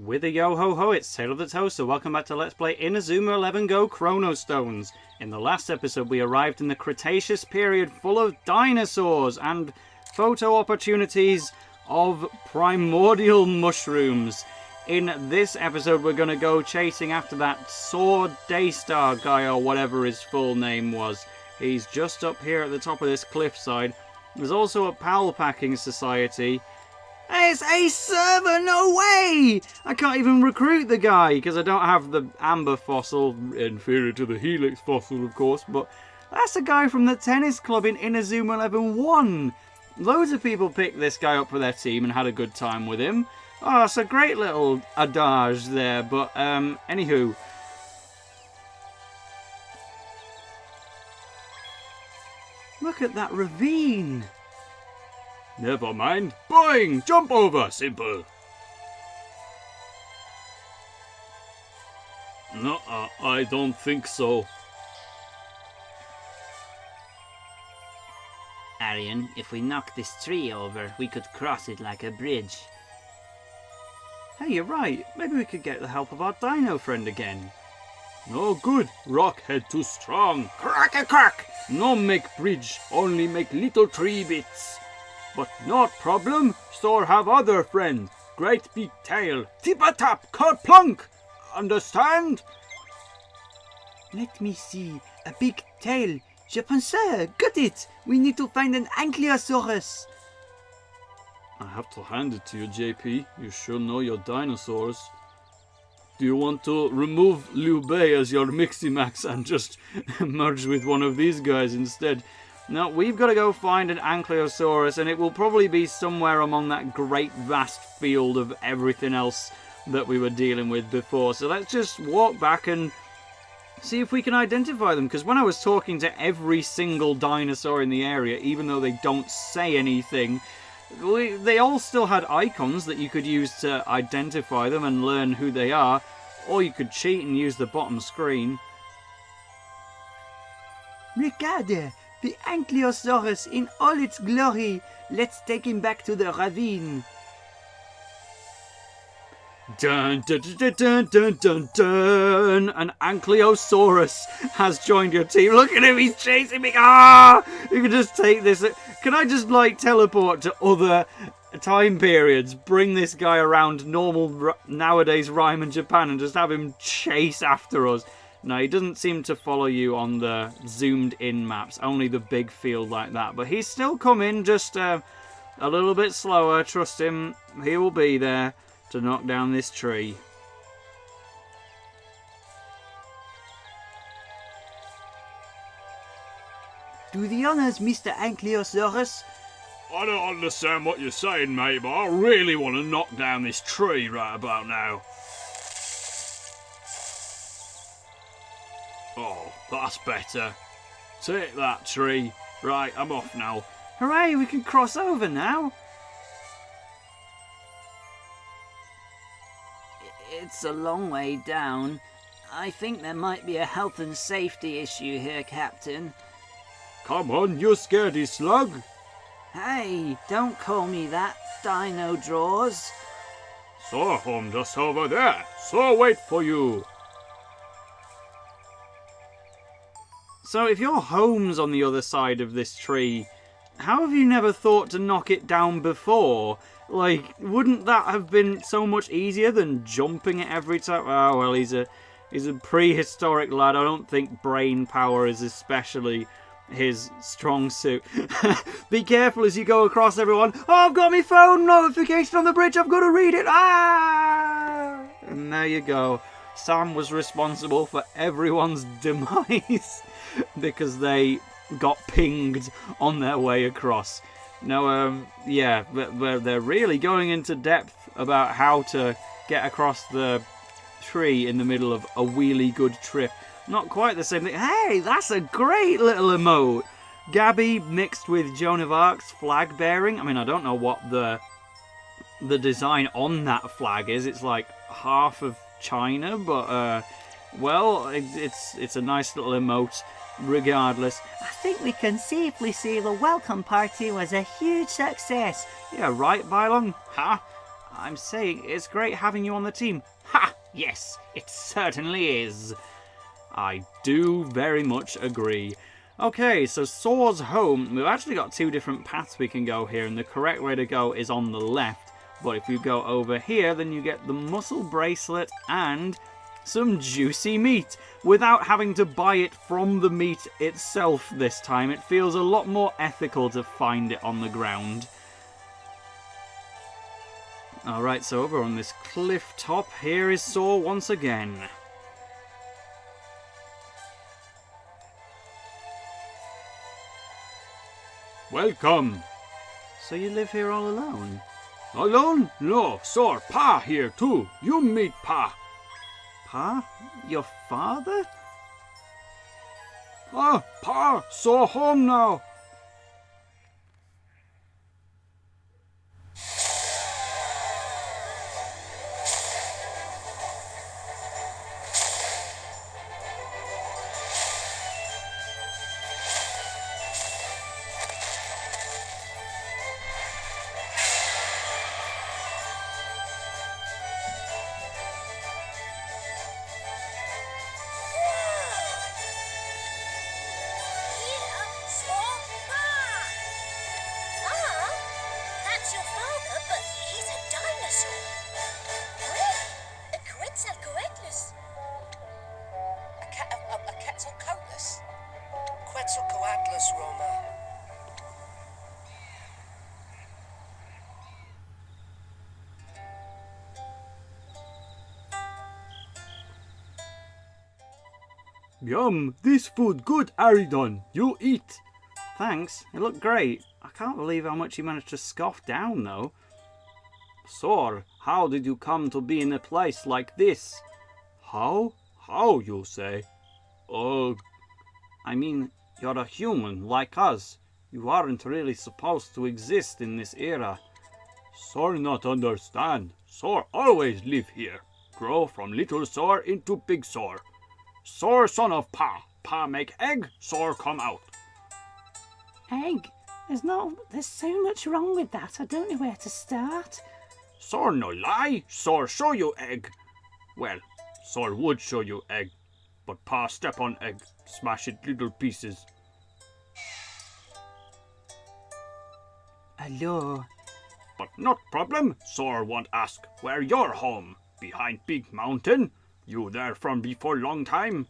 With a yo-ho-ho, it's TaleOfTheToaster. Welcome back to Let's Play Inazuma 11 Go Chrono Stones. In the last episode, we arrived in the Cretaceous period full of dinosaurs and photo opportunities of primordial mushrooms. In this episode, we're going to go chasing after that Sword Daystar guy, or whatever his full name was. He's just up here at the top of this cliffside. There's also a pal packing society. It's a server, no way! I can't even recruit the guy because I don't have the amber fossil, inferior to the helix fossil of course, but that's a guy from the tennis club in Inazuma 11-1. Loads of people picked this guy up for their team and had a good time with him. Oh, it's a great little adage there, but anywho. Look at that ravine! Never mind. Boing! Jump over! Simple. No, I don't think so. Arian, if we knock this tree over, we could cross it like a bridge. Hey, you're right. Maybe we could get the help of our dino friend again. No good. Rock head too strong. Crack-a-crack! No make bridge, only make little tree bits. But not problem, so have other friend. Great big tail, tip-a-tap, ker-plunk. Understand? Let me see. A big tail. Je pensais. Got it. We need to find an ankylosaurus. I have to hand it to you, JP. You sure know your dinosaurs. Do you want to remove Liu Bei as your Miximax and just merge with one of these guys instead? No, we've got to go find an ankylosaurus, and it will probably be somewhere among that great vast field of everything else that we were dealing with before. So let's just walk back and see if we can identify them, because when I was talking to every single dinosaur in the area, even though they don't say anything, they all still had icons that you could use to identify them and learn who they are, or you could cheat and use the bottom screen. Regarde! The ankylosaurus in all its glory. Let's take him back to the ravine. Dun dun dun dun dun dun dun! An ankylosaurus has joined your team. Look at him, he's chasing me. Ah! You can just take this. Can I just like teleport to other time periods? Bring this guy around normal nowadays Ryman Japan and just have him chase after us. No, he doesn't seem to follow you on the zoomed-in maps, only the big field like that. But he's still coming, just a little bit slower. Trust him, he will be there to knock down this tree. Do the honors, Mr. Ankylosaurus. I don't understand what you're saying, mate, but I really want to knock down this tree right about now. Oh, that's better. Take that, tree. Right, I'm off now. Hooray, we can cross over now. It's a long way down. I think there might be a health and safety issue here, Captain. Come on, you scaredy slug. Hey, don't call me that, Dino Draws. So, home just over there. So wait for you. So if your home's on the other side of this tree, how have you never thought to knock it down before? Like, wouldn't that have been so much easier than jumping it every time? Oh, well, he's a prehistoric lad. I don't think brain power is especially his strong suit. Be careful as you go across, everyone. Oh, I've got my phone notification on the bridge. I've got to read it. Ah! And there you go. Sam was responsible for everyone's demise because they got pinged on their way across. Now, yeah, they're really going into depth about how to get across the tree in the middle of a wheelie good trip. Not quite the same thing. Hey, that's a great little emote. Gabby mixed with Joan of Arc's flag bearing. I mean, I don't know what the design on that flag is. It's like half of China, but well, it's a nice little emote regardless. I think we can safely say the welcome party was a huge success. Yeah, right, Bylon? Ha! I'm saying it's great having you on the team. Ha! Yes, it certainly is. I do very much agree. Okay, so Soar's home. We've actually got two different paths we can go here, and the correct way to go is on the left. But if you go over here, then you get the muscle bracelet and some juicy meat without having to buy it from the meat itself this time. It feels a lot more ethical to find it on the ground. Alright, so over on this cliff top, here is Soar once again. Welcome. So you live here all alone? Alone? No, Soar, Pa here too. You meet Pa. Pa? Your father? Ah, Pa, Soar home now. That's your father, but he's a dinosaur. Quetzalcoatlus. A Quetzalcoatlus? Quetzalcoatlus, Roma. Yum, this food good, Aridon. You eat. Thanks, it looked great. I can't believe how much you managed to scoff down, though. Soar, how did you come to be in a place like this? How? How, you say? I mean, you're a human, like us. You aren't really supposed to exist in this era. Soar not understand. Soar always live here. Grow from little Soar into big Soar. Soar son of Pa. Pa make egg, Soar come out. Egg? There's so much wrong with that. I don't know where to start. Soar no lie. Soar show you egg. Well, Soar would show you egg, but Pa step on egg, smash it little pieces. Hello. But not problem. Soar won't ask where your home. Behind big mountain? You there from before long time?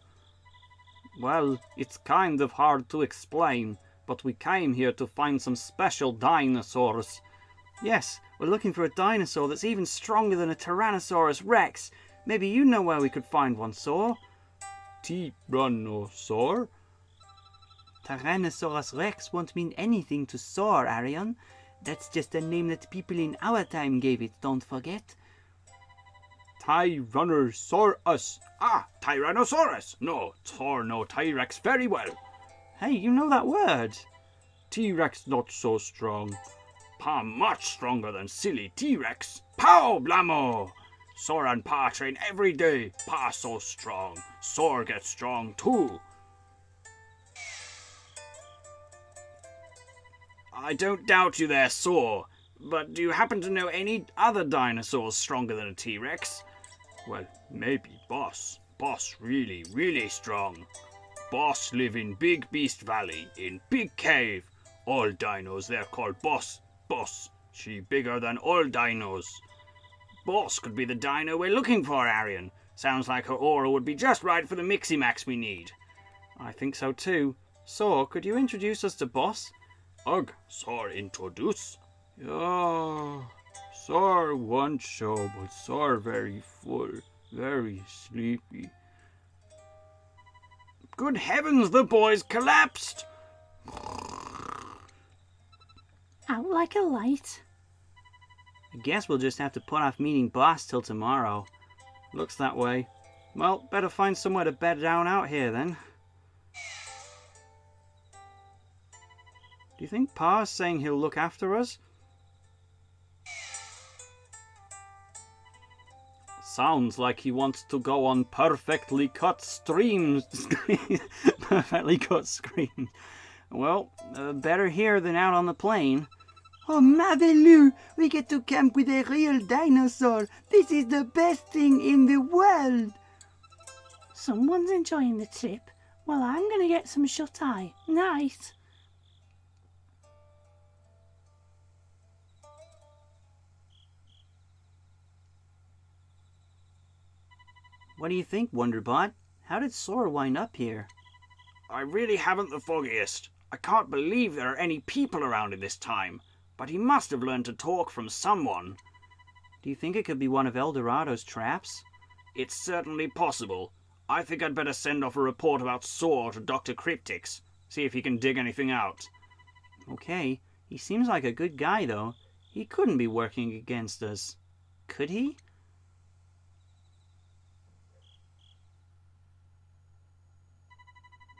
Well, it's kind of hard to explain, but we came here to find some special dinosaurs. Yes, we're looking for a dinosaur that's even stronger than a Tyrannosaurus Rex. Maybe you know where we could find one, Soar? Tyrannosaur? Tyrannosaurus Rex won't mean anything to Soar, Arion. That's just a name that people in our time gave it, don't forget. Tyrannosaurus. Ah, Tyrannosaurus. No, Soar know T-Rex very well. Hey, you know that word. T-Rex not so strong. Pa much stronger than silly T-Rex. Pow, blammo! Soar and Pa train every day. Pa so strong. Soar gets strong too. I don't doubt you there, Soar. But do you happen to know any other dinosaurs stronger than a T-Rex? Well, maybe Boss. Boss really, really strong. Boss live in Big Beast Valley, in big cave. All dinos they're called Boss. Boss, she bigger than all dinos. Boss could be the dino we're looking for, Arion. Sounds like her aura would be just right for the Miximax we need. I think so too. Soar, could you introduce us to Boss? Ugh, Soar introduce? Yeah, Soar one show, but Soar very full, very sleepy. Good heavens, the boy's collapsed! Out like a light. I guess we'll just have to put off meeting Boss till tomorrow. Looks that way. Well, better find somewhere to bed down out here then. Do you think Pa's saying he'll look after us? Sounds like he wants to go on perfectly cut streams. Perfectly cut screens. Well, better here than out on the plain. Oh, marvelous! We get to camp with a real dinosaur. This is the best thing in the world. Someone's enjoying the trip. Well, I'm going to get some shut-eye. Night. What do you think, Wonderbot? How did Sora wind up here? I really haven't the foggiest. I can't believe there are any people around at this time. But he must have learned to talk from someone. Do you think it could be one of Eldorado's traps? It's certainly possible. I think I'd better send off a report about Sora to Dr. Cryptix. See if he can dig anything out. Okay. He seems like a good guy, though. He couldn't be working against us. Could he?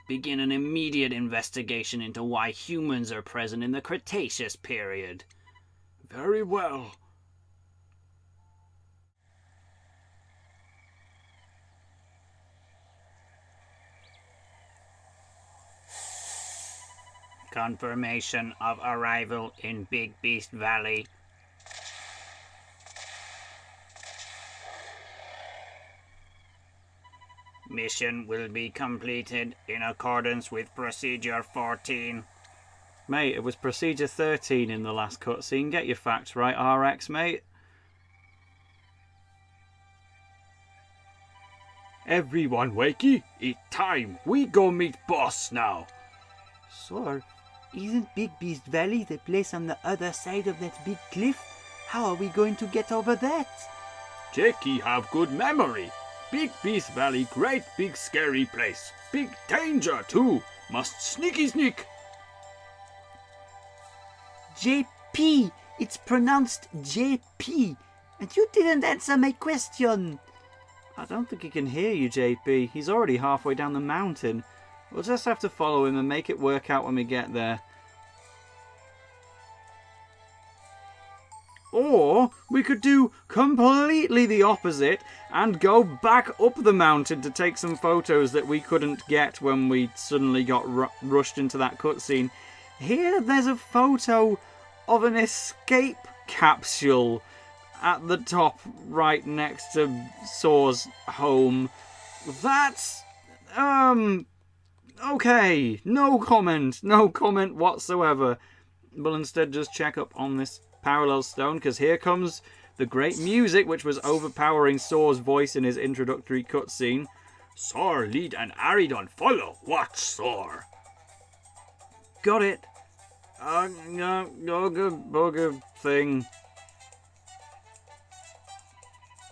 Begin an immediate investigation into why humans are present in the Cretaceous period. Very well. Confirmation of arrival in Big Beast Valley. Mission will be completed in accordance with Procedure 14. Mate, it was Procedure 13 in the last cutscene. Get your facts right, RX, mate. Everyone wakey, it's time. We go meet boss now. Sir, isn't Big Beast Valley the place on the other side of that big cliff? How are we going to get over that? Jakey have good memory. Big Beast Valley, great big scary place. Big danger too. Must sneaky sneak. JP! It's pronounced JP. And you didn't answer my question. I don't think he can hear you, JP. He's already halfway down the mountain. We'll just have to follow him and make it work out when we get there. Or we could do completely the opposite and go back up the mountain to take some photos that we couldn't get when we suddenly got rushed into that cutscene. Here there's a photo of an escape capsule at the top right next to Sora's home. That's... okay. No comment whatsoever. We'll instead just check up on this parallel stone, because here comes the great music which was overpowering Sora's voice in his introductory cutscene. Sor lead and Aridon follow. Watch Sor. Got it. Booger thing.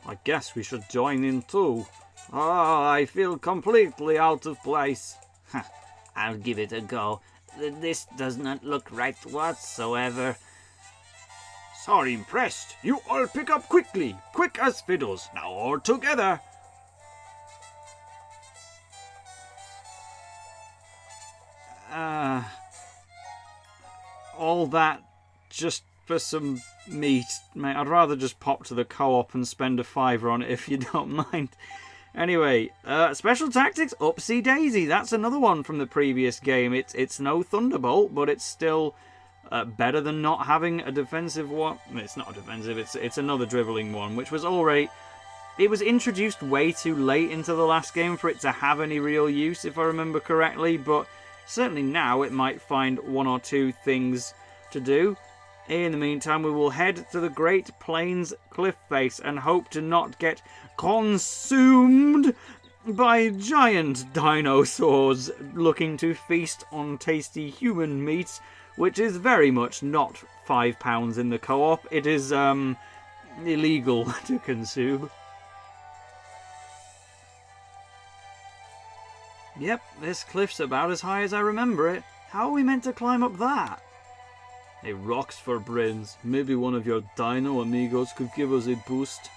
I guess we should join in too. I feel completely out of place. I'll give it a go. This does not look right whatsoever. Sorry, impressed. You all pick up quickly. Quick as fiddles. Now all together. All that just for some meat, mate. I'd rather just pop to the co-op and spend a $5 on it if you don't mind. Anyway, special tactics, Upsy Daisy. That's another one from the previous game. It's no Thunderbolt, but it's still better than not having a defensive one. It's not a defensive. It's another dribbling one, which was already. It was introduced way too late into the last game for it to have any real use, if I remember correctly. But certainly now it might find one or two things to do. In the meantime, we will head to the Great Plains cliff face and hope to not get consumed by giant dinosaurs looking to feast on tasty human meat, which is very much not £5 in the co-op. It is illegal to consume. Yep, this cliff's about as high as I remember it. How are we meant to climb up that? Hey, rocks for brains. Maybe one of your dino amigos could give us a boost.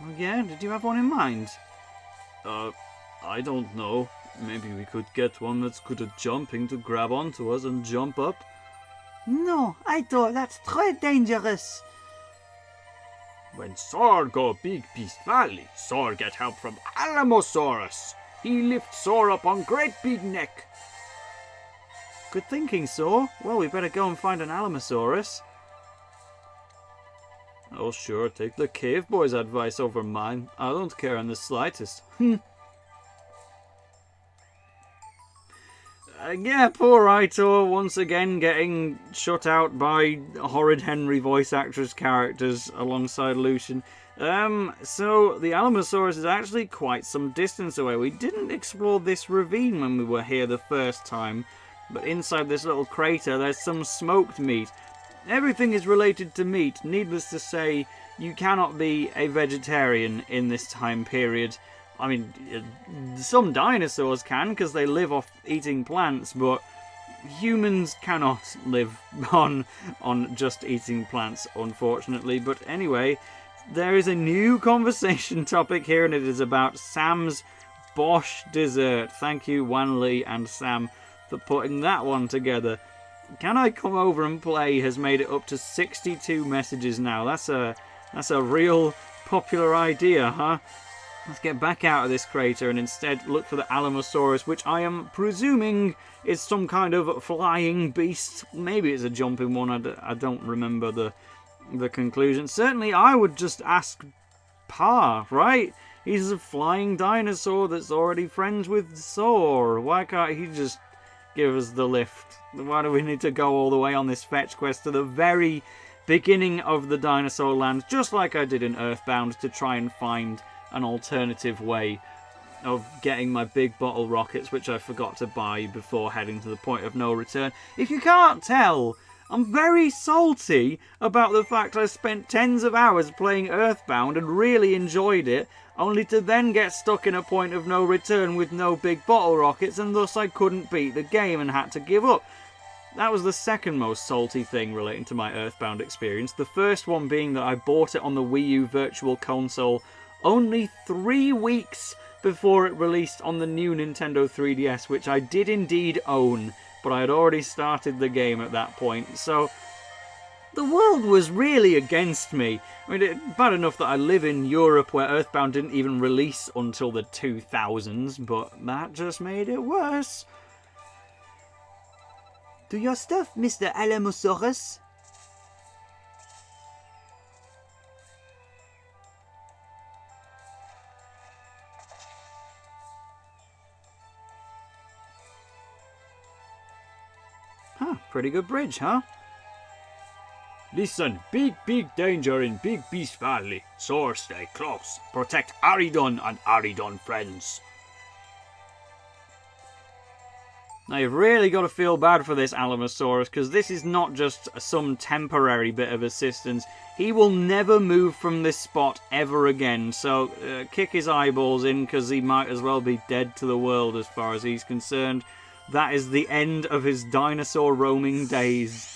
Oh yeah, did you have one in mind? I don't know. Maybe we could get one that's good at jumping to grab onto us and jump up. No, I thought that's too dangerous. When Sor go Big Beast Valley, Sor get help from alamosaurus. He lifts Sor up on great big neck. Good thinking, Saw. Well, we better go and find an alamosaurus. Oh sure, take the cave boy's advice over mine. I don't care in the slightest. Yeah, poor Aitor once again getting shut out by horrid Henry voice actress characters alongside Lucian. So the alamosaurus is actually quite some distance away. We didn't explore this ravine when we were here the first time, but inside this little crater there's some smoked meat. Everything is related to meat. Needless to say, you cannot be a vegetarian in this time period. I mean, some dinosaurs can because they live off eating plants, but humans cannot live on just eating plants, unfortunately. But anyway, there is a new conversation topic here, and it is about Sam's Bosch dessert. Thank you, Wan Lee and Sam, for putting that one together. Can I come over and play has made it up to 62 messages now. That's a real popular idea, huh? Let's get back out of this crater and instead look for the alamosaurus, which I am presuming is some kind of flying beast. Maybe it's a jumping one. I don't remember the conclusion. Certainly, I would just ask Pa, right? He's a flying dinosaur that's already friends with Saw. Why can't he just give us the lift? Why do we need to go all the way on this fetch quest to the very beginning of the dinosaur land, just like I did in Earthbound, to try and find an alternative way of getting my big bottle rockets, which I forgot to buy before heading to the point of no return. If you can't tell, I'm very salty about the fact I spent tens of hours playing Earthbound and really enjoyed it, only to then get stuck in a point of no return with no big bottle rockets, and thus I couldn't beat the game and had to give up. That was the second most salty thing relating to my Earthbound experience. The first one being that I bought it on the Wii U Virtual Console only 3 weeks before it released on the new Nintendo 3DS, which I did indeed own, but I had already started the game at that point, so the world was really against me. I mean, it's bad enough that I live in Europe where Earthbound didn't even release until the 2000s, but that just made it worse. Do your stuff, Mr. Alamosaurus. Huh, pretty good bridge, huh? Listen, big danger in Big Beast Valley. So stay close. Protect Aridon and Aridon friends. Now you've really got to feel bad for this alamosaurus, because this is not just some temporary bit of assistance. He will never move from this spot ever again, so kick his eyeballs in, because he might as well be dead to the world as far as he's concerned. That is the end of his dinosaur roaming days.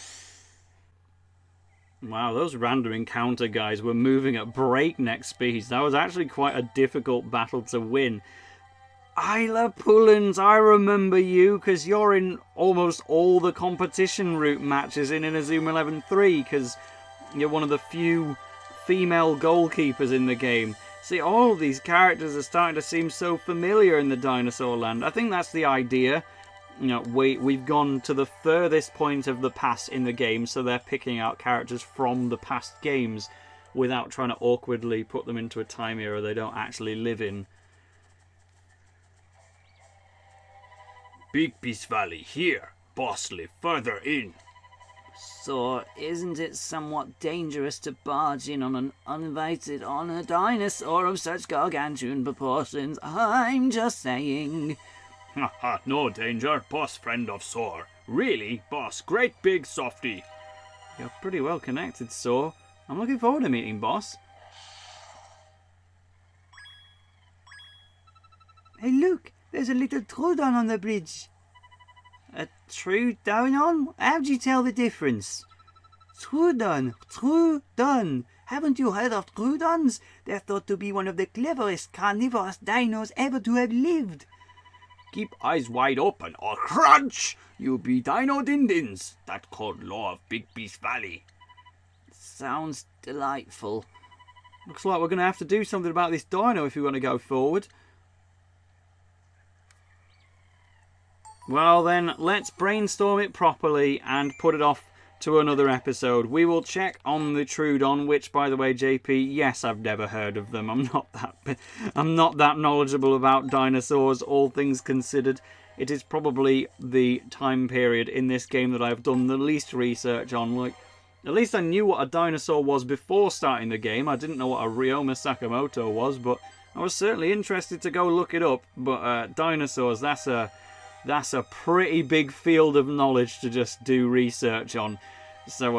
Wow, those random encounter guys were moving at breakneck speeds. That was actually quite a difficult battle to win. Isla Pullens, I remember you, because you're in almost all the competition route matches in Inazuma 11-3, because you're one of the few female goalkeepers in the game. See, all of these characters are starting to seem so familiar in the dinosaur land. I think that's the idea. You know, we've gone to the furthest point of the past in the game, so they're picking out characters from the past games without trying to awkwardly put them into a time era they don't actually live in. Big Beast Valley here. Boss live further in. So, isn't it somewhat dangerous to barge in on an uninvited on a dinosaur of such gargantuan proportions? I'm just saying. Haha, no danger. Boss friend of Saw. Really, boss, great big softy. You're pretty well connected, Saw. I'm looking forward to meeting Boss. Hey, look, there's a little Troodon on the bridge. A Troodon? How do you tell the difference? Troodon. Haven't you heard of Troodons? They're thought to be one of the cleverest carnivorous dinos ever to have lived. Keep eyes wide open or crunch! You be dino dindins. That called law of Big Beast Valley. Sounds delightful. Looks like we're going to have to do something about this dino if we want to go forward. Well then, let's brainstorm it properly and put it off to another episode. We will check on the Troodon, which, by the way, JP, yes, I've never heard of them. I'm not that knowledgeable about dinosaurs, all things considered. It is probably the time period in this game that I've done the least research on. Like, at least I knew what a dinosaur was before starting the game. I didn't know what a Ryoma Sakamoto was, but I was certainly interested to go look it up. But dinosaurs, that's a pretty big field of knowledge to just do research on. So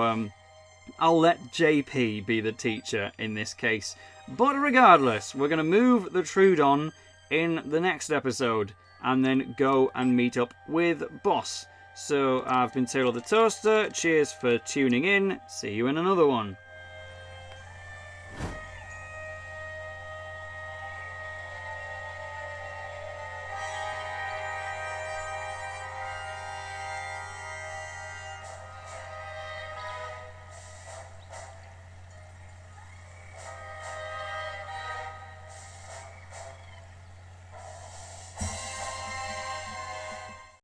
I'll let JP be the teacher in this case. But regardless, we're going to move the Troodon in the next episode and then go and meet up with Boss. So I've been TaleOfTheToaster. Cheers for tuning in. See you in another one.